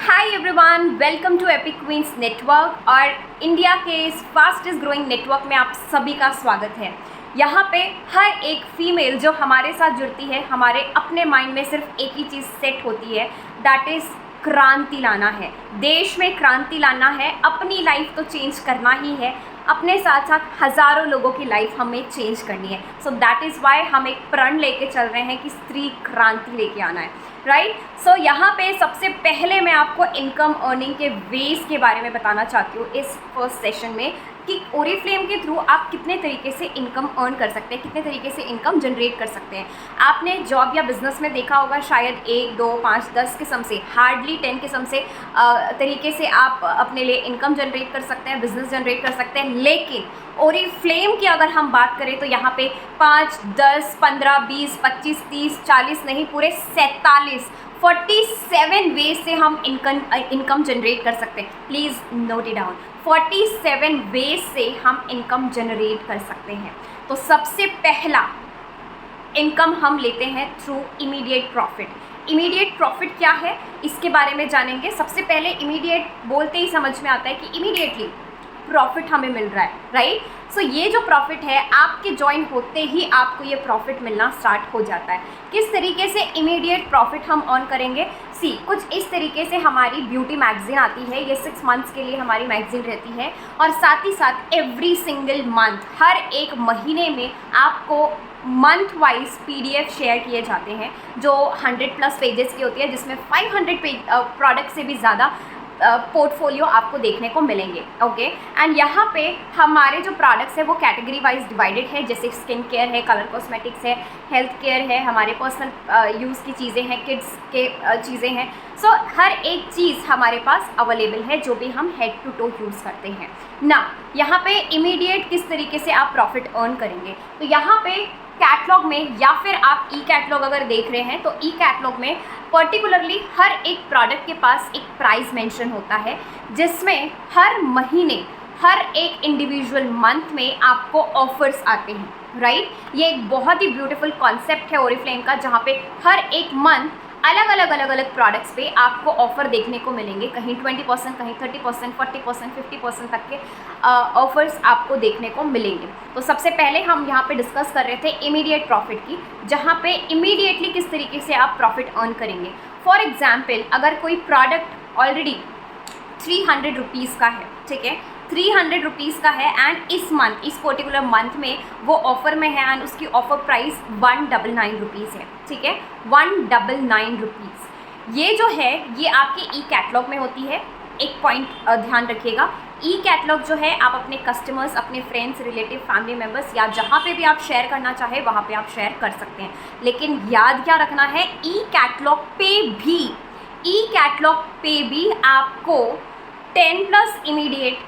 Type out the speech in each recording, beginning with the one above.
Hi everyone, welcome to epic queens network और India के इस फास्टेस्ट ग्रोइंग नेटवर्क में आप सभी का स्वागत है। यहाँ पे हर एक फीमेल जो हमारे साथ जुड़ती है, हमारे अपने माइंड में सिर्फ एक ही चीज़ सेट होती है, दैट इज़ क्रांति लाना है। देश में क्रांति लाना है, अपनी लाइफ तो चेंज करना ही है, अपने साथ साथ हज़ारों लोगों की लाइफ हमें चेंज करनी है। सो दैट इज़ वाई हम एक प्रण लेके चल रहे हैं कि स्त्री क्रांति लेके आना है, राइट। सो यहाँ पे सबसे पहले मैं आपको इनकम अर्निंग के वेज के बारे में बताना चाहती हूँ इस फर्स्ट सेशन में कि ओरिफ्लेम के थ्रू आप कितने तरीके से इनकम अर्न कर सकते हैं, कितने तरीके से इनकम जनरेट कर सकते हैं। आपने जॉब या बिजनेस में देखा होगा शायद 1, 2, 5, 10 किस्म से, हार्डली 10 किस्म से तरीके से आप अपने लिए इनकम जनरेट कर सकते हैं, बिजनेस जनरेट कर सकते हैं। लेकिन ओरिफ्लेम की अगर हम बात करें तो यहाँ पे 5, 10, 15, 20, 25, 30, 40 नहीं, पूरे 47 वे से हम इनकम जनरेट कर सकते हैं। प्लीज़ नोट इट डाउन, 47 वे से हम इनकम जनरेट कर सकते हैं। तो सबसे पहला इनकम हम लेते हैं through immediate profit. Immediate profit क्या है इसके बारे में जानेंगे। सबसे पहले इमीडिएट बोलते ही समझ में आता है कि इमीडिएटली प्रॉफिट हमें मिल रहा है, राइट। सो ये जो प्रॉफिट है आपके ज्वाइन होते ही आपको ये प्रॉफिट मिलना स्टार्ट हो जाता है। किस तरीके से इमीडिएट प्रॉफिट हम अर्न करेंगे? कुछ इस तरीके से हमारी ब्यूटी मैगजीन आती है, ये 6 मंथ्स के लिए हमारी मैगजीन रहती है और साथ ही साथ एवरी सिंगल मंथ, हर एक महीने में आपको मंथ वाइज PDF शेयर किए जाते हैं जो 100+ पेजेस की होती है, जिसमें 500 प्रोडक्ट से भी ज़्यादा पोर्टफोलियो आपको देखने को मिलेंगे, ओके। एंड यहाँ पे हमारे जो प्रोडक्ट्स है वो कैटेगरी वाइज डिवाइडेड है, जैसे स्किन केयर है, कलर कॉस्मेटिक्स है, हेल्थ केयर है, हमारे पर्सनल यूज़ की चीज़ें हैं, किड्स के चीज़ें हैं। सो हर एक चीज़ हमारे पास अवेलेबल है जो भी हम हेड टू टो यूज़ करते हैं ना। यहाँ पे इमीडिएट किस तरीके से आप प्रॉफिट अर्न करेंगे, तो यहाँ पे कैटलॉग में या फिर आप ई कैटलॉग अगर देख रहे हैं तो ई कैटलॉग में पर्टिकुलरली हर एक प्रोडक्ट के पास एक प्राइस मेंशन होता है, जिसमें हर महीने, हर एक इंडिविजुअल मंथ में आपको ऑफर्स आते हैं, राइट। ये एक बहुत ही ब्यूटीफुल कॉन्सेप्ट है ओरिफ्लेम का, जहाँ पे हर एक मंथ अलग अलग प्रोडक्ट्स पे आपको ऑफ़र देखने को मिलेंगे। कहीं 20%, कहीं 30%, 40%, 50% तक के ऑफ़र्स आपको देखने को मिलेंगे। तो सबसे पहले हम यहाँ पे डिस्कस कर रहे थे इमीडिएट प्रॉफिट की, जहाँ पे इमीडिएटली किस तरीके से आप प्रॉफिट अर्न करेंगे। फॉर एग्जाम्पल, अगर कोई प्रोडक्ट ऑलरेडी 300 रुपीज़ का है, ठीक है, 300 रुपीज़ का है एंड इस मंथ, इस पर्टिकुलर मंथ में वो ऑफ़र में है एंड उसकी ऑफ़र प्राइस 199 रुपीज़ है, ठीक है, 199 रुपीज़। ये जो है ये आपके ई कैटलॉग में होती है। एक पॉइंट ध्यान रखिएगा, ई कैटलॉग जो है आप अपने कस्टमर्स, अपने फ्रेंड्स, रिलेटिव, फैमिली मेम्बर्स या जहाँ पे भी आप शेयर करना चाहे वहाँ पे आप शेयर कर सकते हैं। लेकिन याद क्या रखना है, ई कैटलॉग पे भी आपको 10+ immediate,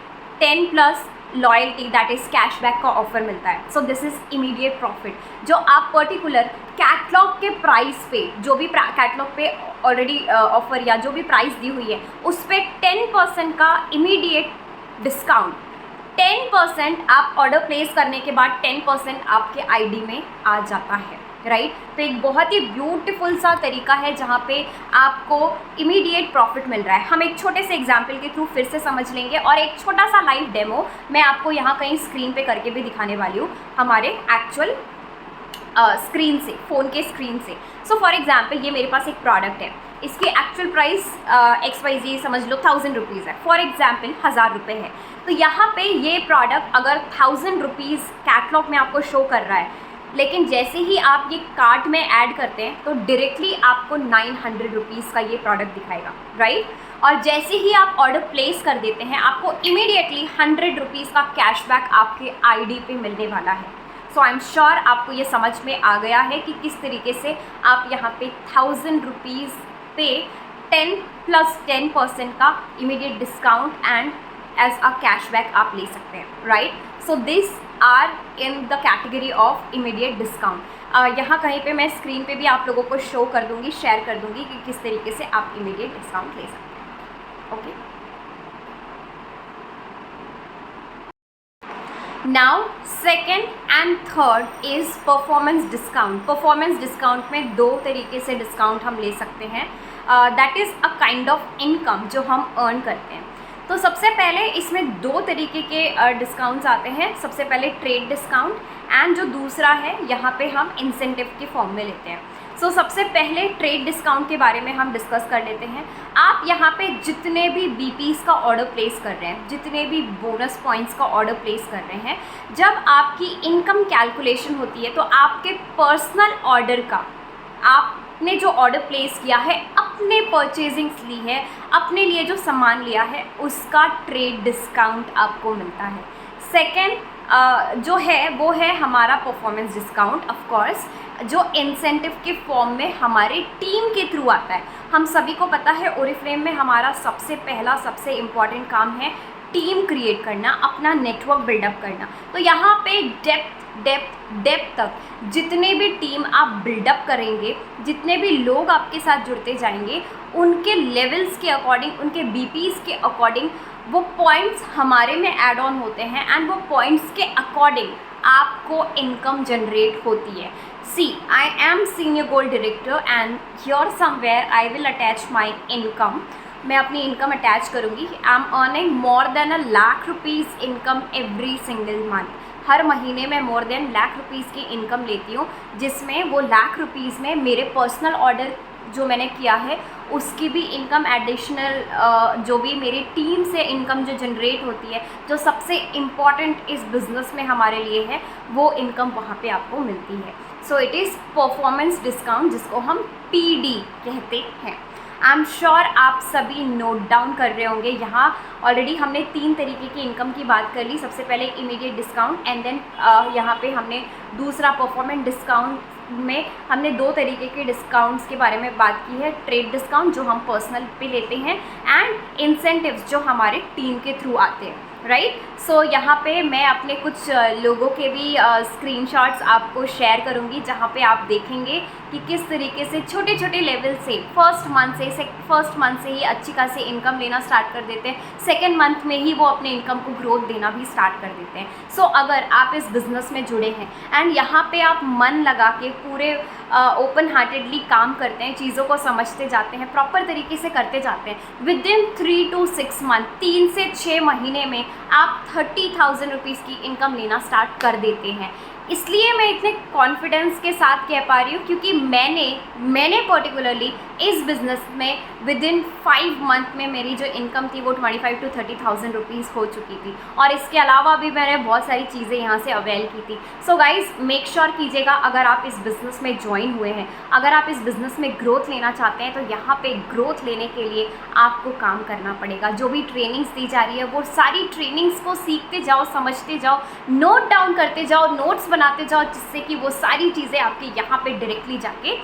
10+ loyalty that is cashback का ऑफर मिलता है। So this is immediate profit, जो आप पर्टिकुलर कैटलॉग के प्राइस पे, जो भी कैटलॉग पे ऑलरेडी ऑफर या जो भी प्राइस दी हुई है उस पर 10% का इमीडिएट डिस्काउंट, 10% आप ऑर्डर प्लेस करने के बाद 10% आपके ID में आ जाता है, राइट। तो एक बहुत ही ब्यूटीफुल सा तरीका है जहाँ पे आपको इमीडिएट प्रॉफिट मिल रहा है। हम एक छोटे से एग्जांपल के थ्रू फिर से समझ लेंगे और एक छोटा सा लाइव डेमो मैं आपको यहाँ कहीं स्क्रीन पे करके भी दिखाने वाली हूँ, हमारे एक्चुअल स्क्रीन से, फ़ोन के स्क्रीन से। सो फॉर एग्जाम्पल, ये मेरे पास एक प्रोडक्ट है, इसकी एक्चुअल प्राइस XYZ समझ लो 1000 रुपीज़ है, फॉर एग्जाम्पल 1000 रुपये है। तो यहाँ पे ये प्रोडक्ट अगर 1000 रुपीज़ कैटलॉग में आपको शो कर रहा है, लेकिन जैसे ही आप ये कार्ट में ऐड करते हैं तो डायरेक्टली आपको 900 रुपीज़ का ये प्रोडक्ट दिखाएगा, राइट। और जैसे ही आप ऑर्डर प्लेस कर देते हैं आपको इमीडिएटली 100 रुपीज़ का कैशबैक आपके ID पे मिलने वाला है। सो आई एम श्योर आपको ये समझ में आ गया है कि किस तरीके से आप यहाँ पे 1000 रुपीज़ पे 10+10% का immediate discount and as a cashback आप ले सकते हैं, right. So this are in the category of immediate discount. यहाँ कहीं पे मैं स्क्रीन पे भी आप लोगों को शो कर दूँगी, शेयर कर दूँगी कि किस तरीके से आप इमीडिएट डिस्काउंट ले सकते हैं, okay. Now second and third is performance discount. Performance discount में 2 तरीके से डिस्काउंट हम ले सकते हैं। That is a kind of income जो हम अर्न करते हैं। तो सबसे पहले इसमें दो तरीके के डिस्काउंट्स आते हैं। सबसे पहले ट्रेड डिस्काउंट एंड जो दूसरा है यहाँ पे हम इंसेंटिव के फॉर्म में लेते हैं। सो सबसे पहले ट्रेड डिस्काउंट के बारे में हम डिस्कस कर लेते हैं। आप यहाँ पे जितने भी बीपीज़ का ऑर्डर प्लेस कर रहे हैं, जितने भी बोनस पॉइंट्स का ऑर्डर प्लेस कर रहे हैं, जब आपकी इनकम कैलकुलेशन होती है तो आपके पर्सनल ऑर्डर का, आपने जो ऑर्डर प्लेस किया है, अपने परचेजिंग्स ली है, अपने लिए जो सामान लिया है, उसका ट्रेड डिस्काउंट आपको मिलता है। सेकेंड जो है वो है हमारा परफॉर्मेंस डिस्काउंट, ऑफ कोर्स, जो इंसेंटिव के फॉर्म में हमारे टीम के थ्रू आता है। हम सभी को पता है ओरिफ्लेम में हमारा सबसे पहला सबसे इम्पॉर्टेंट काम है टीम क्रिएट करना, अपना नेटवर्क बिल्डअप करना। तो यहाँ पे डेप्थ तक जितने भी टीम आप बिल्डअप करेंगे, जितने भी लोग आपके साथ जुड़ते जाएंगे, उनके लेवल्स के अकॉर्डिंग, उनके बीपीज़ के अकॉर्डिंग वो पॉइंट्स हमारे में ऐड ऑन होते हैं एंड वो पॉइंट्स के अकॉर्डिंग आपको इनकम जनरेट होती है। See, I am senior gold director and here somewhere I will attach my income. मैं अपनी इनकम अटैच करूँगी। I am earning more than ₹1 lakh income every single month. हर महीने में मोर देन ₹1 लाख की इनकम लेती हूँ, जिसमें वो ₹1 लाख में मेरे पर्सनल ऑर्डर जो मैंने किया है उसकी भी इनकम एडिशनल जो भी मेरी टीम से इनकम जो जनरेट होती है, जो सबसे इम्पॉर्टेंट इस बिज़नेस में हमारे लिए है, वो इनकम वहाँ पे आपको मिलती है। So it is performance discount, जिसको हम PD कहते हैं। आई एम श्योर आप सभी नोट डाउन कर रहे होंगे। यहाँ ऑलरेडी हमने 3 तरीके की इनकम की बात कर ली। सबसे पहले इमीडिएट डिस्काउंट एंड देन यहाँ पे हमने दूसरा परफॉर्मेंस डिस्काउंट में हमने 2 तरीके के डिस्काउंट्स के बारे में बात की है। ट्रेड डिस्काउंट जो हम पर्सनल पे लेते हैं एंड इंसेंटिव्स जो हमारे टीम के थ्रू आते हैं, राइट। सो यहाँ पे मैं अपने कुछ लोगों के भी स्क्रीनशॉट्स आपको शेयर करूँगी, जहाँ पे आप देखेंगे कि किस तरीके से छोटे छोटे लेवल से फर्स्ट मंथ से ही अच्छी खासी इनकम लेना स्टार्ट कर देते हैं। सेकेंड मंथ में ही वो अपने इनकम को ग्रोथ देना भी स्टार्ट कर देते हैं। सो अगर आप इस बिज़नेस में जुड़े हैं एंड यहाँ पे आप मन लगा के पूरे ओपन हार्टेडली काम करते हैं, चीज़ों को समझते जाते हैं, प्रॉपर तरीके से करते जाते हैं, विदिन 3 to 6 मंथ, 3 से 6 महीने में आप 30,000 रुपीज़ की इनकम लेना स्टार्ट कर देते हैं। इसलिए मैं इतने कॉन्फिडेंस के साथ कह पा रही हूँ क्योंकि मैंने पर्टिकुलरली इस बिज़नेस में विदिन 5 मंथ में मेरी जो इनकम थी वो 25,000 to 30,000 रुपीज़ हो चुकी थी, और इसके अलावा भी मैंने बहुत सारी चीज़ें यहाँ से अवेल की थी। सो गाइज़, मेक श्योर कीजिएगा, अगर आप इस बिज़नेस में ज्वाइन हुए हैं, अगर आप इस बिज़नेस में ग्रोथ लेना चाहते हैं, तो यहाँ पे ग्रोथ लेने के लिए आपको काम करना पड़ेगा। जो भी ट्रेनिंग्स दी जा रही है वो सारी ट्रेनिंग्स को सीखते जाओ, समझते जाओ, नोट डाउन करते जाओ, नोट्स बनाते जाओ, जिससे कि वो सारी चीज़ें आपके यहाँ पे डायरेक्टली जाके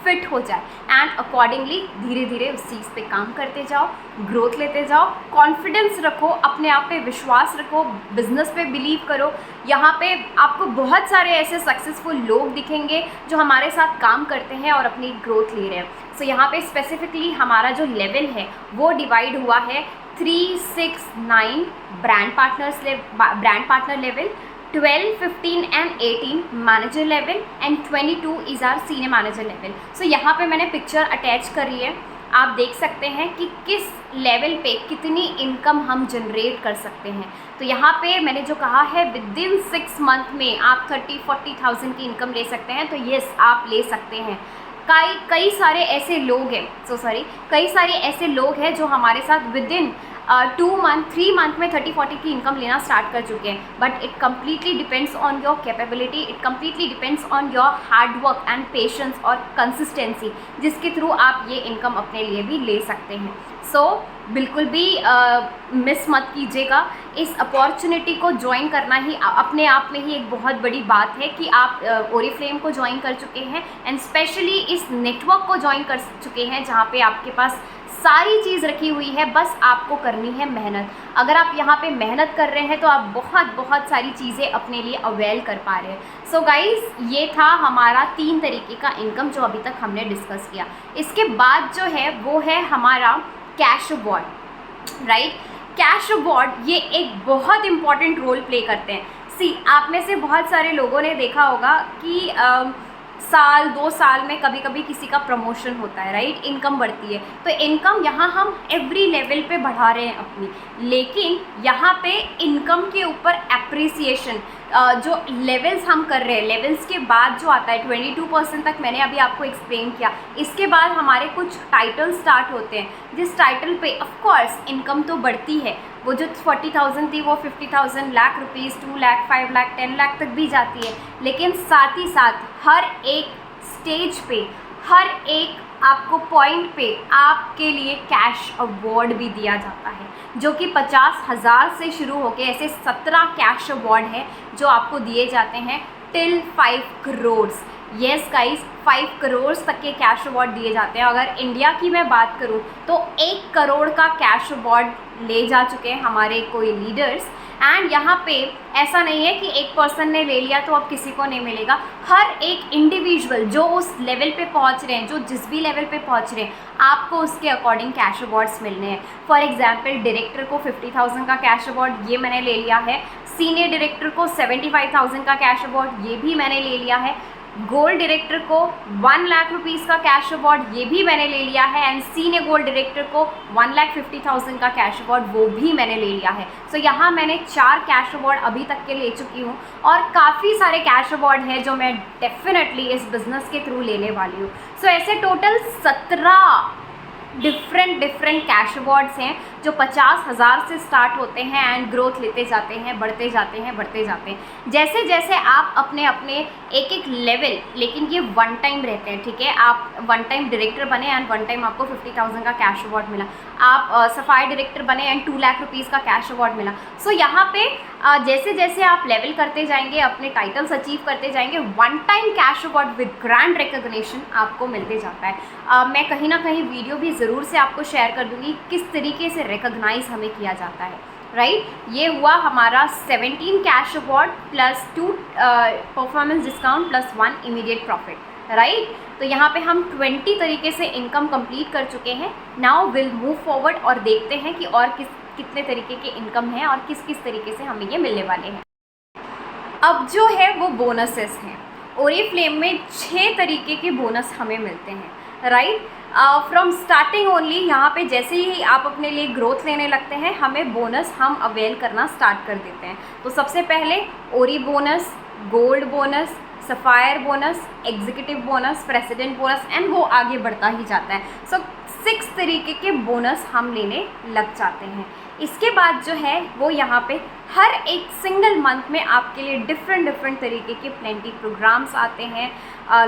फिट हो जाए एंड अकॉर्डिंगली धीरे धीरे उस चीज़ पे काम करते जाओ, ग्रोथ लेते जाओ, कॉन्फिडेंस रखो, अपने आप पे विश्वास रखो, बिजनेस पे बिलीव करो। यहाँ पे आपको बहुत सारे ऐसे सक्सेसफुल लोग दिखेंगे जो हमारे साथ काम करते हैं और अपनी ग्रोथ ले रहे हैं। सो यहाँ पे स्पेसिफिकली हमारा जो लेवल है वो डिवाइड हुआ है 3, 6, 9 brand partner level, 12, 15 and 18 manager level and 22 is our senior manager level. So यहाँ पे मैंने पिक्चर अटैच करी है, आप देख सकते हैं कि किस लेवल पे कितनी इनकम हम जनरेट कर सकते हैं। तो यहाँ पे मैंने जो कहा है विदिन 6 मंथ में आप 30-40,000 की इनकम ले सकते हैं, तो येस आप ले सकते हैं। कई सारे ऐसे लोग हैं जो हमारे साथ विदिन 2 मंथ 3 मंथ में 30-40 की इनकम लेना स्टार्ट कर चुके हैं। But it completely depends on your capability, it completely depends on your hard work and patience और कंसिस्टेंसी, जिसके थ्रू आप ये इनकम अपने लिए भी ले सकते हैं। सो बिल्कुल भी मिस मत कीजिएगा। इस अपॉर्चुनिटी को ज्वाइन करना ही अपने आप में ही एक बहुत बड़ी बात है कि आप ओरिफ्लेम को ज्वाइन कर चुके हैं एंड स्पेशली इस नेटवर्क को ज्वाइन कर चुके हैं, जहाँ पे आपके पास सारी चीज़ रखी हुई है, बस आपको करनी है मेहनत। अगर आप यहाँ पे मेहनत कर रहे हैं तो आप बहुत सारी चीज़ें अपने लिए अवेल कर पा रहे हैं। सो गाइज़, ये था हमारा 3 तरीके का इनकम जो अभी तक हमने डिस्कस किया। इसके बाद जो है वो है हमारा cash award, right. Cash award ये एक बहुत इंपॉर्टेंट रोल प्ले करते हैं। आप में से बहुत सारे लोगों ने देखा होगा कि साल 2 साल में कभी कभी किसी का प्रमोशन होता है, राइट, इनकम बढ़ती है। तो इनकम यहाँ हम एवरी लेवल पे बढ़ा रहे हैं अपनी, लेकिन यहाँ पे इनकम के ऊपर एप्रिसिएशन जो लेवल्स हम कर रहे हैं, लेवल्स के बाद जो आता है 22% तक मैंने अभी आपको एक्सप्लेन किया। इसके बाद हमारे कुछ टाइटल स्टार्ट होते हैं, जिस टाइटल पे ऑफ कोर्स इनकम तो बढ़ती है। वो जो 40,000 थी वो 50,000, लाख रुपीज़, 2 लाख, 5 लाख, 10 लाख तक भी जाती है। लेकिन साथ ही साथ हर एक स्टेज पे, हर एक आपको पॉइंट पे आपके लिए कैश अवार्ड भी दिया जाता है, जो कि 50,000 से शुरू होकर ऐसे 17 कैश अवार्ड है जो आपको दिए जाते हैं till 5 crore. Yes guys, 5 crore तक के कैश अवार्ड दिए जाते हैं। अगर इंडिया की मैं बात करूं तो 1 करोड़ का कैश अवार्ड ले जा चुके हैं हमारे कोई लीडर्स। एंड यहाँ पे ऐसा नहीं है कि एक पर्सन ने ले लिया तो अब किसी को नहीं मिलेगा। हर एक इंडिविजुअल जो उस लेवल पे पहुँच रहे हैं, जो जिस भी लेवल पे पहुँच रहे हैं, आपको उसके अकॉर्डिंग कैश अवार्ड्स मिलने हैं। फॉर एग्जांपल डायरेक्टर को 50,000 का कैश अवार्ड, ये मैंने ले लिया है। सीनियर डायरेक्टर को 75,000 का कैश अवार्ड, ये भी मैंने ले लिया है। गोल्ड डायरेक्टर को 1 लाख रुपीज़ का कैश अवार्ड, ये भी मैंने ले लिया है। एंड सीनियर गोल्ड डायरेक्टर को 1,50,000 का कैश अवार्ड, वो भी मैंने ले लिया है। सो यहाँ मैंने 4 कैश अवार्ड अभी तक के ले चुकी हूँ, और काफ़ी सारे कैश अवार्ड हैं जो मैं डेफिनेटली इस बिज़नेस के थ्रू लेने वाली हूँ। सो ऐसे टोटल 17 डिफरेंट कैश अवार्ड्स हैं जो 50,000 से स्टार्ट होते हैं एंड ग्रोथ लेते जाते हैं, बढ़ते जाते हैं। जैसे जैसे आप अपने एक लेवल, लेकिन ये वन टाइम रहते हैं, ठीक है। आप वन टाइम डायरेक्टर बने एंड वन टाइम आपको 50,000 का कैश अवार्ड मिला। आप सफायर डायरेक्टर बने एंड 2 लाख रुपीज़ का कैश अवार्ड मिला। सो यहाँ पे जैसे जैसे आप लेवल करते जाएंगे, अपने टाइटल्स अचीव करते जाएंगे, one time cash award with grand recognition आपको मिलते जाता है। मैं कहीं ना कहीं वीडियो भी ज़रूर से आपको शेयर कर दूँगी किस तरीके से रिकॉग्नाइज हमें किया जाता है, राइट। ये हुआ हमारा 17 cash award plus 2 performance discount plus 1 immediate profit, right. तो यहाँ पे हम 20 तरीके से इनकम कंप्लीट कर चुके हैं। नाउ विल मूव फॉरवर्ड और देखते हैं कि और कितने तरीके के इनकम हैं और किस किस तरीके से हमें ये मिलने वाले हैं। अब जो है वो बोनसेस हैं। ओरीफ्लेम में 6 तरीके के बोनस हमें मिलते हैं, राइट। फ्रॉम स्टार्टिंग ओनली, यहाँ पे जैसे ही आप अपने लिए ग्रोथ लेने लगते हैं, हमें बोनस हम अवेल करना स्टार्ट कर देते हैं। तो सबसे पहले ओरी bonus, gold bonus, sapphire bonus, executive bonus, president bonus, and वो आगे बढ़ता ही जाता है। सो 6 तरीके के बोनस हम लेने लग जाते हैं। इसके बाद जो है वो यहाँ पे हर एक सिंगल मंथ में आपके लिए डिफरेंट तरीके के प्लेंटी प्रोग्राम्स आते हैं,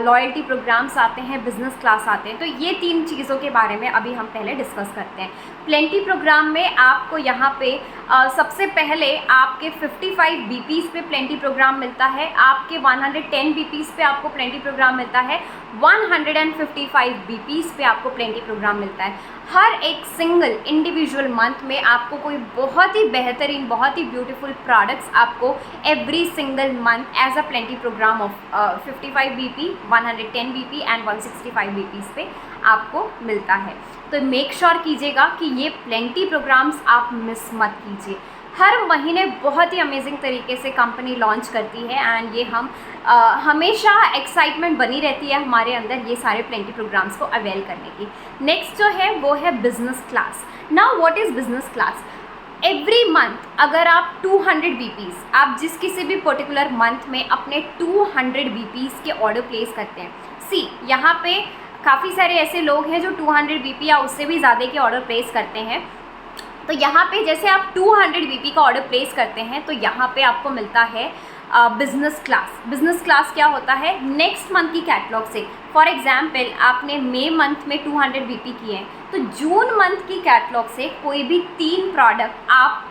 लॉयल्टी प्रोग्राम्स आते हैं, बिजनेस क्लास आते हैं। तो ये 3 चीज़ों के बारे में अभी हम पहले डिस्कस करते हैं। प्लेंटी प्रोग्राम में आपको यहाँ पे सबसे पहले आपके 55 बीपीज़ पे प्लेंटी प्रोग्राम मिलता है, आपके 110 बीपीज़ पे आपको प्लेंटी प्रोग्राम मिलता है, 155 बीपीज़ पे आपको प्लेंटी प्रोग्राम मिलता है। हर एक सिंगल इंडिविजुअल मंथ में आपको कोई बहुत ही बेहतरीन, बहुत ही ब्यूटीफुल प्रोडक्ट्स आपको every single month as a plenty program of 55 BP, 110 BP and 165 BPs पे आपको मिलता है। तो मेक श्योर कीजिएगा कि ये प्लेंटी प्रोग्राम्स आप मिस मत कीजिए। हर महीने बहुत ही अमेजिंग तरीके से कंपनी लॉन्च करती है एंड ये हम हमेशा एक्साइटमेंट बनी रहती है हमारे अंदर ये सारे प्लेंटी प्रोग्राम्स को अवेल करने की। नेक्स्ट जो है वो है business class. Now what is business class? Every month अगर आप 200 बीपीज़, आप जिस किसी भी पर्टिकुलर मंथ में अपने 200 बीपीज़ के ऑर्डर प्लेस करते हैं। सी यहाँ पे काफ़ी सारे ऐसे लोग हैं जो 200 बीपी या उससे भी ज़्यादा के ऑर्डर प्लेस करते हैं। तो यहाँ पे जैसे आप 200 बीपी का ऑर्डर प्लेस करते हैं तो यहाँ पे आपको मिलता है बिजनेस क्लास। बिजनेस क्लास क्या होता है? नेक्स्ट मंथ की कैटलॉग से, फॉर एग्जांपल आपने मई मंथ में 200 बीपी किए हैं तो जून मंथ की कैटलॉग से कोई भी 3 प्रोडक्ट आप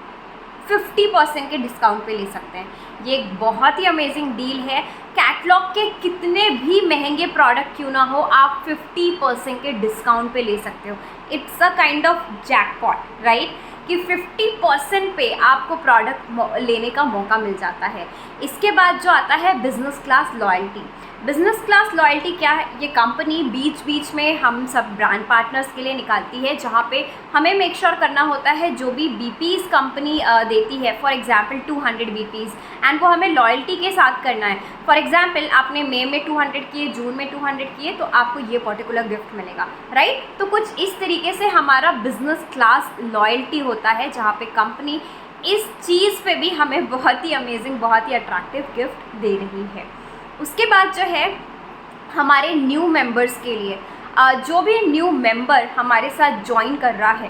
50% के डिस्काउंट पे ले सकते हैं। ये एक बहुत ही अमेजिंग डील है। कैटलॉग के कितने भी महंगे प्रोडक्ट क्यों ना हो, आप 50% के डिस्काउंट पे ले सकते हो। It's a kind of jackpot, right, कि 50% पे आपको प्रोडक्ट लेने का मौका मिल जाता है। इसके बाद जो आता है business class loyalty. Business class loyalty क्या है? ये कंपनी बीच बीच में हम सब ब्रांड पार्टनर्स के लिए निकालती है, जहाँ पे हमें मेक श्योर करना होता है जो भी बीपीज़ कंपनी देती है, फॉर एग्जांपल 200 बीपीज़, एंड वो हमें लॉयल्टी के साथ करना है। फॉर एग्जांपल आपने मई में 200 किए, जून में 200 किए, तो आपको ये पर्टिकुलर गिफ्ट मिलेगा, राइट? तो कुछ इस तरीके से हमारा बिजनेस क्लास लॉयल्टी होता है, जहाँ पे कंपनी इस चीज़ पे भी हमें बहुत ही अमेजिंग, बहुत ही अट्रैक्टिव गिफ्ट दे रही है। उसके बाद जो है हमारे न्यू मेंबर्स के लिए, जो भी न्यू मेंबर हमारे साथ ज्वाइन कर रहा है,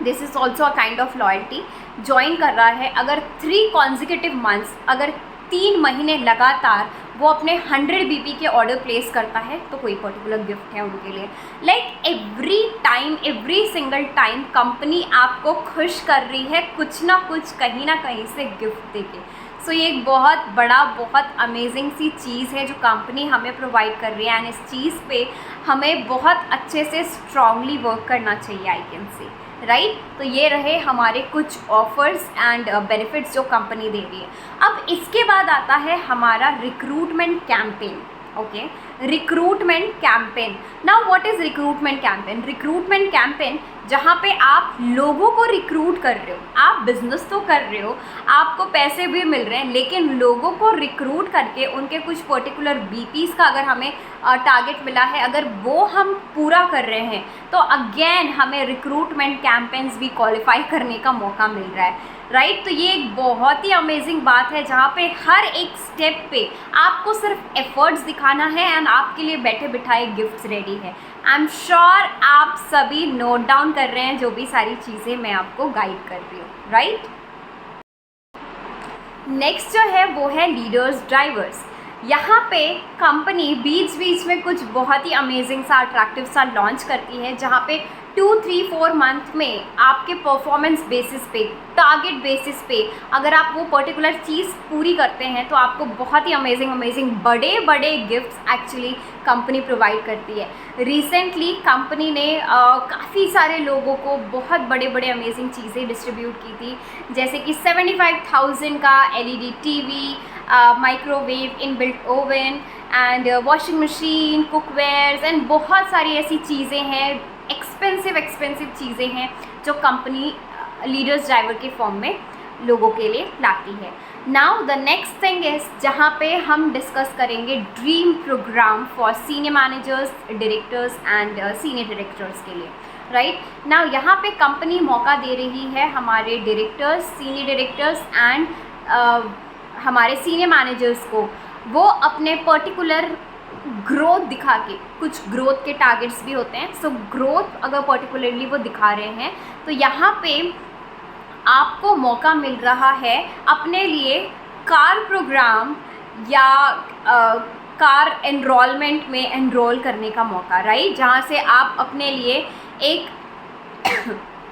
this is also a kind of loyalty. Join कर रहा है, अगर 3 कॉन्जिक्यूटिव मंथ्स, अगर 3 महीने लगातार वो अपने 100 बीपी के ऑर्डर प्लेस करता है, तो कोई पर्टिकुलर गिफ्ट है उनके लिए। Like every time, every single time company आपको खुश कर रही है कुछ ना कुछ, कहीं ना कहीं से गिफ्ट देके। सो ये एक बहुत बड़ा, बहुत अमेजिंग सी चीज़ है जो कंपनी हमें प्रोवाइड कर रही है, एंड इस चीज़ पे हमें बहुत अच्छे से स्ट्रांगली वर्क करना चाहिए, आई कैन से, राइट? तो ये रहे हमारे कुछ ऑफर्स एंड बेनिफिट्स जो कंपनी दे रही है। अब इसके बाद आता है हमारा recruitment campaign. Okay, recruitment campaign. Now what is recruitment campaign? Recruitment campaign जहाँ पे आप लोगों को रिक्रूट कर रहे हो, आप बिजनेस तो कर रहे हो, आपको पैसे भी मिल रहे हैं, लेकिन लोगों को रिक्रूट करके उनके कुछ पर्टिकुलर बीपीज़ का अगर हमें टारगेट मिला है, अगर वो हम पूरा कर रहे हैं, तो अगेन हमें रिक्रूटमेंट कैंपेन्स भी क्वालिफाई करने का मौका मिल रहा है, राइट? तो ये एक बहुत ही अमेजिंग बात है, जहाँ पे हर एक स्टेप पे आपको सिर्फ एफर्ट्स दिखाना है एंड आपके लिए बैठे बिठाए गिफ्ट्स रेडी है। आई एम श्योर आप सभी नोट डाउन कर रहे हैं जो भी सारी चीज़ें मैं आपको गाइड कर रही हूँ, राइट? नेक्स्ट जो है वो है लीडर्स ड्राइवर्स। यहाँ पे कंपनी बीच बीच में कुछ बहुत ही अमेजिंग सा, अट्रैक्टिव सा लॉन्च करती है, जहाँ पे 2, 3, 4 मंथ में आपके परफॉर्मेंस बेसिस पे, टारगेट बेसिस पे अगर आप वो पर्टिकुलर चीज़ पूरी करते हैं, तो आपको बहुत ही अमेजिंग बड़े बड़े गिफ्ट्स एक्चुअली कंपनी प्रोवाइड करती है। रिसेंटली कंपनी ने काफ़ी सारे लोगों को बहुत बड़े बड़े अमेजिंग चीज़ें डिस्ट्रीब्यूट की थी, जैसे कि 75,000 का LED TV, microwave, inbuilt oven and washing machine, cookwares and बहुत सारी ऐसी चीज़ें हैं, एक्सपेंसिव चीज़ें हैं जो कंपनी लीडर्स ड्राइवर के फॉर्म में लोगों के लिए लाती है। Now the next thing is, जहाँ पे हम डिस्कस करेंगे dream program for senior managers, directors and senior directors के लिए, राइट? नाउ यहाँ पे कंपनी मौका दे रही है हमारे डायरेक्टर्स, सीनियर डायरेक्टर्स एंड हमारे सीनियर मैनेजर्स को, वो अपने पर्टिकुलर ग्रोथ दिखा के, कुछ ग्रोथ के टारगेट्स भी होते हैं, सो ग्रोथ अगर पर्टिकुलरली वो दिखा रहे हैं, तो यहाँ पे आपको मौका मिल रहा है अपने लिए कार प्रोग्राम या कार एनरोलमेंट में एनरोल करने का मौका, राइट? जहाँ से आप अपने लिए एक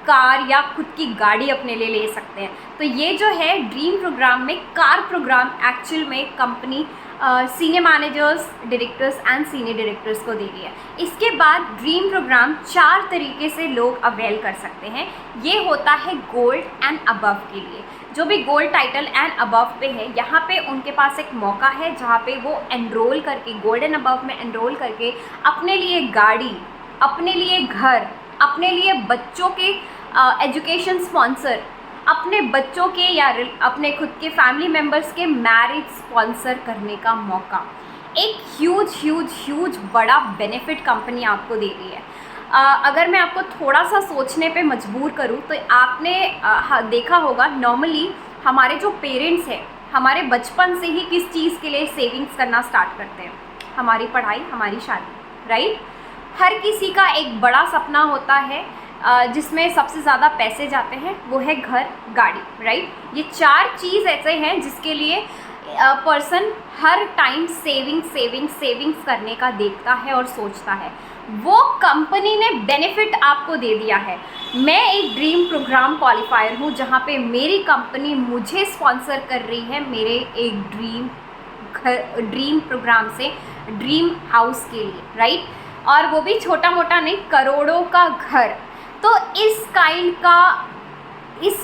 कार या खुद की गाड़ी अपने लिए ले सकते हैं। तो ये जो है ड्रीम प्रोग्राम में कार प्रोग्राम एक्चुअल में company senior managers, directors and senior directors को दे रही है। इसके बाद ड्रीम प्रोग्राम 4 तरीके से लोग अवेल कर सकते हैं। ये होता है गोल्ड एंड अबव के लिए। जो भी गोल्ड टाइटल एंड अबव पे है, यहाँ पे उनके पास एक मौका है जहाँ पे वो एनरोल करके, गोल्ड एंड अबव में एनरोल करके अपने लिए गाड़ी, अपने लिए घर, अपने लिए बच्चों के एजुकेशन स्पॉन्सर, अपने बच्चों के या अपने खुद के फैमिली मेम्बर्स के मैरिज स्पॉन्सर करने का मौका, एक ह्यूज बड़ा बेनिफिट कंपनी आपको दे रही है। अगर मैं आपको थोड़ा सा सोचने पे मजबूर करूँ, तो आपने देखा होगा नॉर्मली हमारे जो पेरेंट्स हैं, हमारे बचपन से ही किस चीज़ के लिए सेविंग्स करना स्टार्ट करते हैं? हमारी पढ़ाई, हमारी शादी, राइट? हर किसी का एक बड़ा सपना होता है जिसमें सबसे ज़्यादा पैसे जाते हैं, वो है घर, गाड़ी, राइट? ये 4 चीज़ ऐसे हैं जिसके लिए पर्सन हर टाइम सेविंग्स करने का देखता है और सोचता है। वो कंपनी ने बेनिफिट आपको दे दिया है। मैं एक ड्रीम प्रोग्राम क्वालिफायर हूँ, जहाँ पे मेरी कंपनी मुझे स्पॉन्सर कर रही है मेरे एक ड्रीम प्रोग्राम से, ड्रीम हाउस के लिए, राइट? और वो भी छोटा मोटा नहीं, करोड़ों का घर। तो इस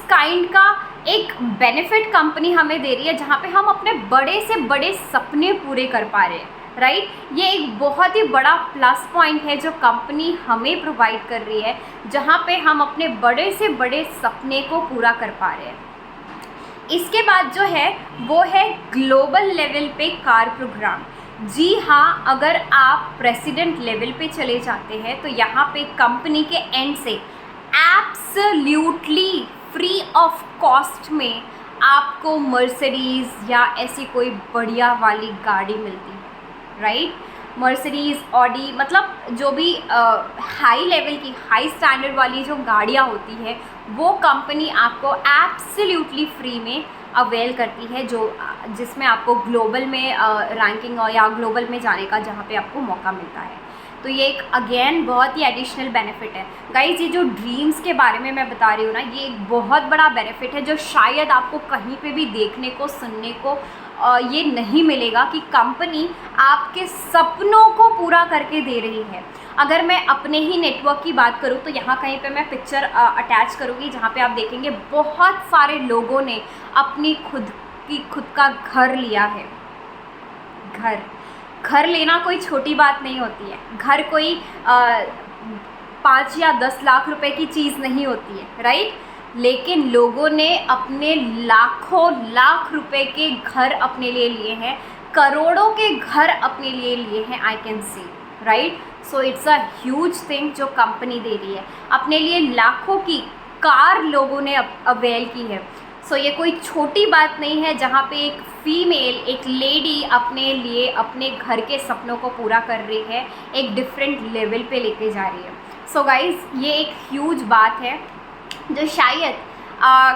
काइंड का एक बेनिफिट कंपनी हमें दे रही है, जहाँ पे हम अपने बड़े से बड़े सपने पूरे कर पा रहे हैं, राइट। ये एक बहुत ही बड़ा प्लस पॉइंट है जो कंपनी हमें प्रोवाइड कर रही है, जहाँ पे हम अपने बड़े से बड़े सपने को पूरा कर पा रहे हैं। इसके बाद जो है वो है ग्लोबल लेवल पे कार प्रोग्राम। जी हाँ, अगर आप प्रेसिडेंट लेवल पे चले जाते हैं तो यहाँ पे कंपनी के एंड से एब्सोल्यूटली फ्री ऑफ कॉस्ट में आपको मर्सिडीज़ या ऐसी कोई बढ़िया वाली गाड़ी मिलती है, राइट। मर्सिडीज़, ऑडी, मतलब जो भी हाई लेवल की, हाई स्टैंडर्ड वाली जो गाड़ियाँ होती है वो कंपनी आपको एब्सोल्युटली फ्री में अवेल करती है, जो जिसमें आपको ग्लोबल में रैंकिंग या ग्लोबल में जाने का जहाँ पे आपको मौका मिलता है। तो ये एक अगेन बहुत ही एडिशनल बेनिफिट है गाइज। ये जो ड्रीम्स के बारे में मैं बता रही हूँ ना, ये एक बहुत बड़ा बेनिफिट है जो शायद आपको कहीं पे भी देखने को, सुनने को ये नहीं मिलेगा कि कंपनी आपके सपनों को पूरा करके दे रही है। अगर मैं अपने ही नेटवर्क की बात करूँ तो यहाँ कहीं पे मैं पिक्चर अटैच करूँगी जहाँ पे आप देखेंगे बहुत सारे लोगों ने अपनी खुद का घर लिया है। घर लेना कोई छोटी बात नहीं होती है। घर कोई 5 या 10 लाख रुपए की चीज़ नहीं होती है, राइट। लेकिन लोगों ने अपने लाखों लाख रुपए के घर अपने लिए लिए हैं, करोड़ों के घर अपने लिए लिए हैं, I can see, right. So it's a huge thing जो कंपनी दे रही है। अपने लिए लाखों की कार लोगों ने अवेल की है। सो ये कोई छोटी बात नहीं है जहाँ पे एक फीमेल, एक लेडी अपने लिए अपने घर के सपनों को पूरा कर रही है, एक डिफरेंट लेवल पे लेके जा रही है। सो गाइज़, ये एक ह्यूज बात है जो शायद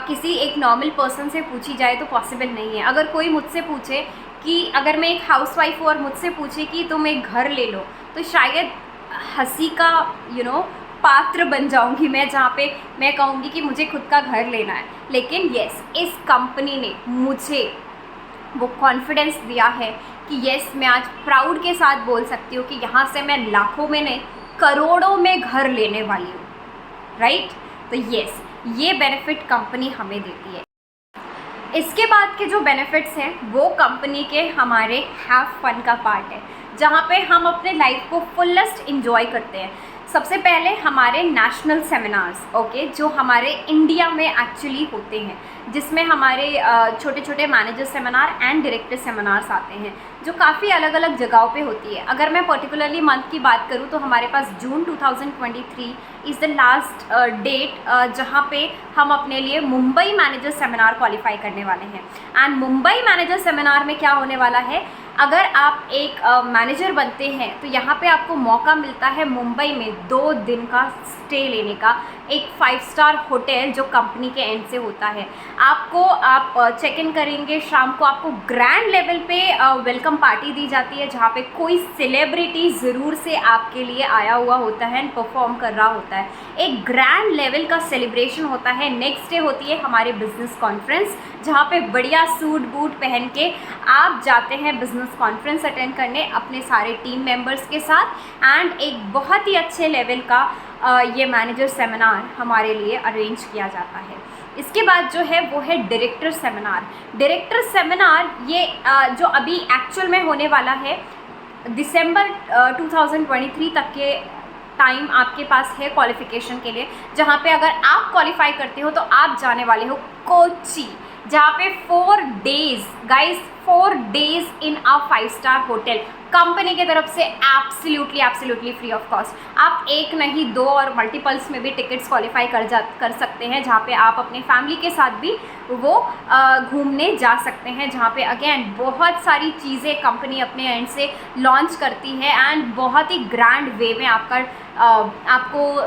किसी एक नॉर्मल पर्सन से पूछी जाए तो पॉसिबल नहीं है। अगर कोई मुझसे पूछे कि अगर मैं एक हाउसवाइफ हूँ और मुझसे पूछे कि तुम एक घर ले लो, तो शायद हंसी का पात्र बन जाऊंगी मैं, जहाँ पे मैं कहूँगी कि मुझे खुद का घर लेना है। लेकिन यस, इस कंपनी ने मुझे वो कॉन्फिडेंस दिया है कि यस, मैं आज प्राउड के साथ बोल सकती हूँ कि यहाँ से मैं लाखों में नहीं, करोड़ों में घर लेने वाली हूँ, राइट। तो यस, ये बेनिफिट कंपनी हमें देती है। इसके बाद के जो बेनिफिट्स हैं वो कंपनी के हमारे हैव फन का पार्ट है, जहाँ पे हम अपने लाइफ को फुलेस्ट इंजॉय करते हैं। सबसे पहले हमारे नेशनल सेमिनार्स, ओके, जो हमारे इंडिया में एक्चुअली होते हैं, जिसमें हमारे छोटे छोटे manager seminar and director seminars आते हैं, जो काफ़ी अलग अलग जगहों पे होती है। अगर मैं पर्टिकुलरली मंथ की बात करूँ तो हमारे पास जून 2023 इज़ द लास्ट डेट जहाँ पे हम अपने लिए मुंबई मैनेजर सेमिनार क्वालिफाई करने वाले हैं। एंड मुंबई मैनेजर सेमिनार में क्या होने वाला है, अगर आप एक मैनेजर बनते हैं तो यहाँ पे आपको मौका मिलता है मुंबई में 2 दिन का स्टे लेने का, एक 5 स्टार होटल जो कंपनी के एंड से होता है। आप चेक इन करेंगे, शाम को आपको ग्रैंड लेवल पे वेलकम पार्टी दी जाती है, जहाँ पे कोई सेलिब्रिटी ज़रूर से आपके लिए आया हुआ होता है एंड परफॉर्म कर रहा होता है। एक ग्रैंड लेवल का सेलिब्रेशन होता है। नेक्स्ट डे होती है हमारे बिजनेस कॉन्फ्रेंस, जहाँ पे बढ़िया सूट बूट पहन के आप जाते हैं बिजनेस कॉन्फ्रेंस अटेंड करने अपने सारे टीम मेंबर्स के साथ। एंड एक बहुत ही अच्छे लेवल का ये मैनेजर सेमिनार हमारे लिए अरेंज किया जाता है। इसके बाद जो है वो है डायरेक्टर सेमिनार। डायरेक्टर सेमिनार ये जो अभी एक्चुअल में होने वाला है, दिसंबर 2023 तक के टाइम आपके पास है क्वालिफिकेशन के लिए, जहाँ पे अगर आप क्वालिफाई करते हो तो आप जाने वाले हो कोची, जहाँ पे 4 डेज़ गाइस, 4 डेज़ इन अ 5 स्टार होटल, कंपनी की तरफ से एब्सोल्युटली फ्री ऑफ कॉस्ट। आप एक नहीं 2 और मल्टीपल्स में भी टिकट्स क्वालिफाई कर सकते हैं, जहाँ पे आप अपने फैमिली के साथ भी वो घूमने जा सकते हैं, जहाँ पे अगेन बहुत सारी चीज़ें कंपनी अपने एंड से लॉन्च करती है एंड बहुत ही ग्रैंड वे में आपको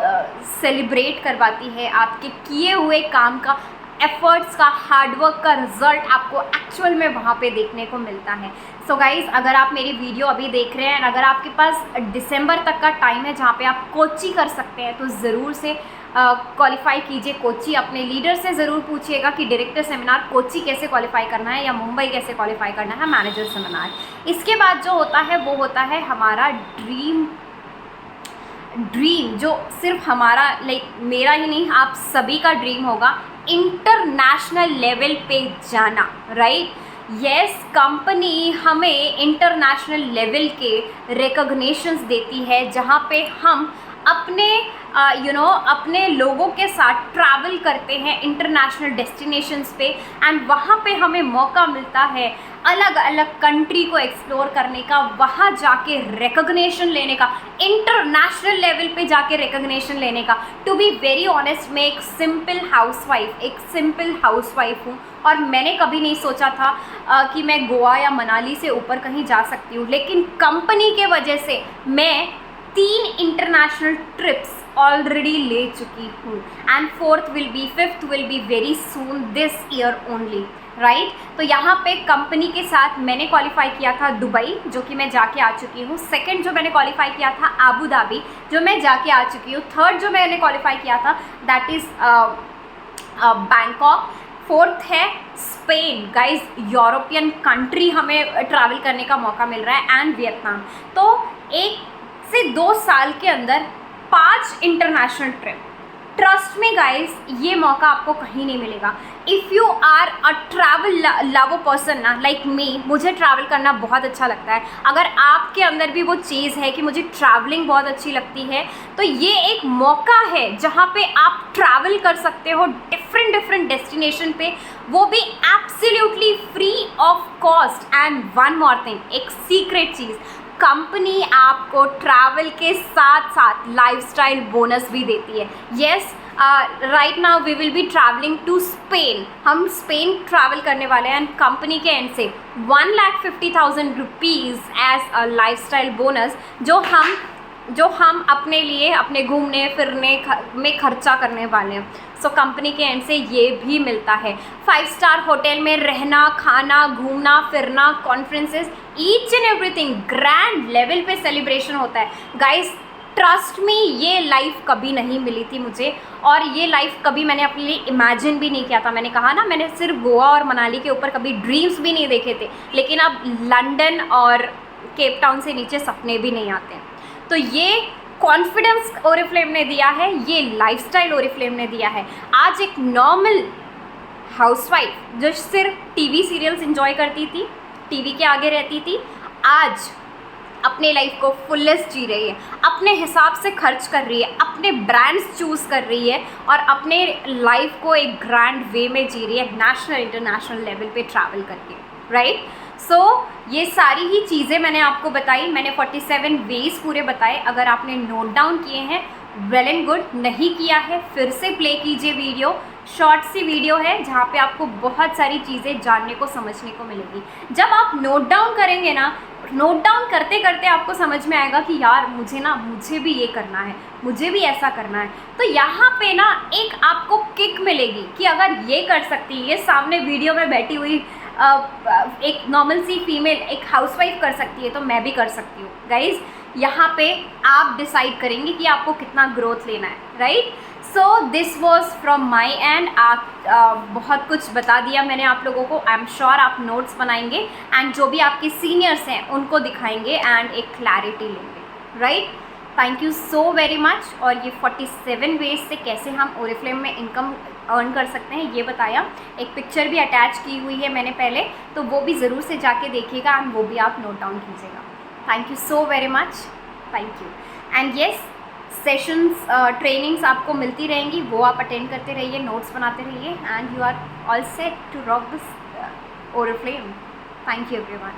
सेलिब्रेट करवाती है। आपके किए हुए काम का, एफर्ट्स का, हार्डवर्क का रिजल्ट आपको एक्चुअल में वहाँ पे देखने को मिलता है। सो गाइज़, अगर आप मेरी वीडियो अभी देख रहे हैं, अगर आपके पास दिसंबर तक का टाइम है जहाँ पे आप कोची कर सकते हैं, तो ज़रूर से क्वालिफाई कीजिए कोची। अपने लीडर से ज़रूर पूछिएगा कि डायरेक्टर सेमिनार कोची कैसे क्वालिफाई करना है या मुंबई कैसे क्वालिफाई करना है, मैनेजर सेमिनार। इसके बाद जो होता है वो होता है हमारा ड्रीम, जो सिर्फ हमारा, मेरा ही नहीं, आप सभी का ड्रीम होगा, इंटरनेशनल लेवल पे जाना, राइट। यस, कंपनी हमें इंटरनेशनल लेवल के रिकॉग्निशंस देती है जहाँ पे हम अपने अपने लोगों के साथ ट्रैवल करते हैं इंटरनेशनल डेस्टिनेशंस पे, एंड वहाँ पे हमें मौका मिलता है अलग अलग कंट्री को एक्सप्लोर करने का, वहाँ जाके रिकॉग्निशन लेने का, इंटरनेशनल लेवल पे जाके रिकॉग्निशन लेने का। टू बी वेरी ऑनेस्ट, मैं एक सिंपल हाउसवाइफ हूँ और मैंने कभी नहीं सोचा था कि मैं गोवा या मनाली से ऊपर कहीं जा सकती हूँ, लेकिन कंपनी के वजह से मैं 3 इंटरनेशनल ट्रिप्स ऑलरेडी ले चुकी हूँ, and 5th will be very soon this year only, right. तो यहाँ पे कंपनी के साथ मैंने क्वालिफाई किया था दुबई, जो कि मैं जाके आ चुकी हूँ। सेकंड जो मैंने क्वालिफाई किया था आबू धाबी, जो मैं जाके आ चुकी हूँ। थर्ड जो मैंने क्वालिफाई किया था दैट इज़ बैंकॉक। फोर्थ है स्पेन। गाइज, यूरोपियन कंट्री हमें ट्रैवल करने का मौका मिल रहा है, एंड वियतनाम। तो 1 से 2 साल के अंदर 5 इंटरनेशनल ट्रिप। ट्रस्ट में गाइज, ये मौका आपको कहीं नहीं मिलेगा। If you are a travel lover person ना, लाइक मी, मुझे ट्रैवल करना बहुत अच्छा लगता है। अगर आपके अंदर भी वो चीज़ है कि मुझे ट्रैवलिंग बहुत अच्छी लगती है, तो ये एक मौका है जहाँ पे आप ट्रैवल कर सकते हो डिफरेंट डेस्टिनेशन पे, वो भी absolutely free of cost. And one more thing, एक सीक्रेट चीज़, कंपनी आपको ट्रैवल के साथ साथ लाइफस्टाइल बोनस भी देती है। Yes, right now we will be travelling to Spain. हम स्पेन ट्रैवल करने वाले हैं, एंड कंपनी के एंड से 1,50,000 rupees as a lifestyle bonus जो हम अपने लिए, अपने घूमने फिरने में खर्चा करने वाले हैं। सो कंपनी के एंड से ये भी मिलता है। 5 स्टार होटल में रहना, खाना, घूमना फिरना, conferences, each and everything grand level पे सेलिब्रेशन होता है। गाइस, ट्रस्ट मी, ये लाइफ कभी नहीं मिली थी मुझे, और ये लाइफ कभी मैंने अपने लिए इमेजिन भी नहीं किया था। मैंने कहा ना, मैंने सिर्फ गोवा और मनाली के ऊपर कभी ड्रीम्स भी नहीं देखे थे, लेकिन अब लंदन और केप टाउन से नीचे सपने भी नहीं आते। तो ये कॉन्फिडेंस ओरिफ्लेम ने दिया है, ये लाइफस्टाइल ओरिफ्लेम ने दिया है। आज एक नॉर्मल हाउसवाइफ जो सिर्फ टीवी सीरियल्स एंजॉय करती थी, टीवी के आगे रहती थी, आज अपने लाइफ को फुलेस्ट जी रही है, अपने हिसाब से खर्च कर रही है, अपने ब्रांड्स चूज़ कर रही है, और अपने लाइफ को एक ग्रैंड वे में जी रही है, नेशनल इंटरनेशनल लेवल पे ट्रैवल करके, राइट। सो ये सारी ही चीज़ें मैंने आपको बताई, मैंने 47 वेज पूरे बताए। अगर आपने नोट डाउन किए हैं, वेल एंड गुड। नहीं किया है, फिर से प्ले कीजिए वीडियो। शॉर्ट सी वीडियो है जहाँ पे आपको बहुत सारी चीज़ें जानने को, समझने को मिलेगी। जब आप नोट डाउन करेंगे ना, नोट डाउन करते करते आपको समझ में आएगा कि यार मुझे भी ये करना है, मुझे भी ऐसा करना है। तो यहाँ पे ना एक आपको किक मिलेगी कि अगर ये कर सकती है, ये सामने वीडियो में बैठी हुई एक नॉर्मल सी फीमेल, एक हाउसवाइफ कर सकती है, तो मैं भी कर सकती हूँ। गाइज, यहाँ पे आप डिसाइड करेंगे कि आपको कितना ग्रोथ लेना है, right. So this was from my and. बहुत कुछ बता दिया मैंने आप लोगों को। आई एम श्योर आप नोट्स बनाएंगे, एंड जो भी आपके सीनियर्स हैं उनको दिखाएंगे, एंड एक क्लैरिटी लेंगे, right. Thank you so very much. और ये 47 वेज से कैसे हम ओरिफ्लेम में इनकम अर्न कर सकते हैं ये बताया। एक पिक्चर भी अटैच की हुई है मैंने पहले, तो वो भी ज़रूर से जाके देखिएगा, एंड वो भी आप नोट डाउन कीजिएगा। Thank you so very much, thank you. And yes, sessions, trainings आपको मिलती रहेंगी, वो आप अटेंड करते रहिए, नोट्स बनाते रहिए, and you are all set to rock this Oriflame. Thank you everyone.